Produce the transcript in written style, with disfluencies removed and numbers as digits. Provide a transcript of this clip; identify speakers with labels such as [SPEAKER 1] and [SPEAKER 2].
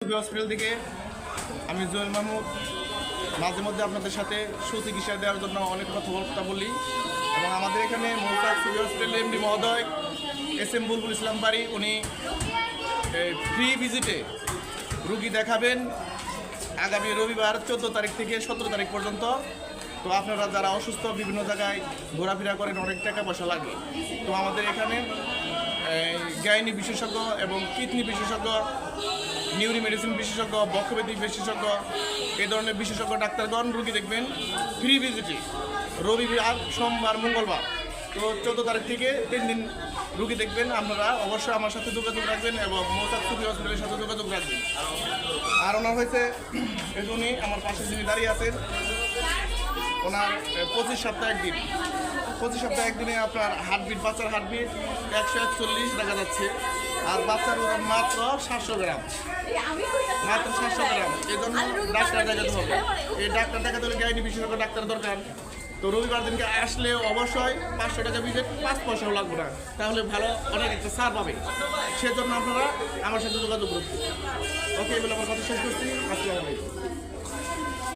[SPEAKER 1] সুবি হসপিটাল থেকে আমি জুয়েল মাহমুদ মাঝে মধ্যে আপনাদের সাথে সুচিকিৎসা দেওয়ার জন্য অনেক কথাবার্তা বলি এবং আমাদের এখানে মৌসাক সুবি হসপিটালের এমডি মহোদয় SM বুলবুল ইসলাম বাড়ি উনি ফ্রি ভিজিটে রুগী দেখাবেন আগামী রবিবার 14 তারিখ থেকে 17 তারিখ পর্যন্ত। তো আপনারা যারা অসুস্থ বিভিন্ন জায়গায় ঘোরাফেরা করেন অনেক টাকা পয়সা লাগে, তো আমাদের এখানে গাইনি বিশেষজ্ঞ এবং কিডনি বিশেষজ্ঞ, নিউরি মেডিসিন বিশেষজ্ঞ, বক্ষব্যাধি বিশেষজ্ঞ এই ধরনের বিশেষজ্ঞ ডাক্তারগণ রুগী দেখবেন ফ্রি ভিজিটে রবিবার, সোমবার, মঙ্গলবার। তো 14 তারিখ থেকে 3 দিন রুগী দেখবেন। আপনারা অবশ্যই আমার সাথে যোগাযোগ রাখবেন এবং মৌসাক সুবি হসপিটালের সাথে যোগাযোগ রাখবেন। আর ওনার হয়েছে উনি আমার পাশে যিনি দাঁড়িয়ে আছেন ওনার 25 সপ্তাহে একদিন, 25 সপ্তাহে একদিনে আপনার হার্টবিট, বাচ্চার হার্টবিট 141 দেখা যাচ্ছে, আর বাচ্চার ওজন মাত্র 700 গ্রাম, মাত্র 700 গ্রাম। এই জন্য ডাক্তার দেখাতে হবে, এই ডাক্তার দেখাতে হলে গাইনি বিশেষজ্ঞ ডাক্তার দরকার। তো রবিবার দিনকে আসলে অবশ্যই 500 টাকা ভিজিট, 5 পয়সাও লাগবে না, তাহলে ভালো অনেক একটা ছাড় পাবে। সেজন্য আপনারা আমার সাথে যোগাযোগ করুন। ওকে, এগুলো আমার কথা শেষ করছি। আসসালামু আলাইকুম।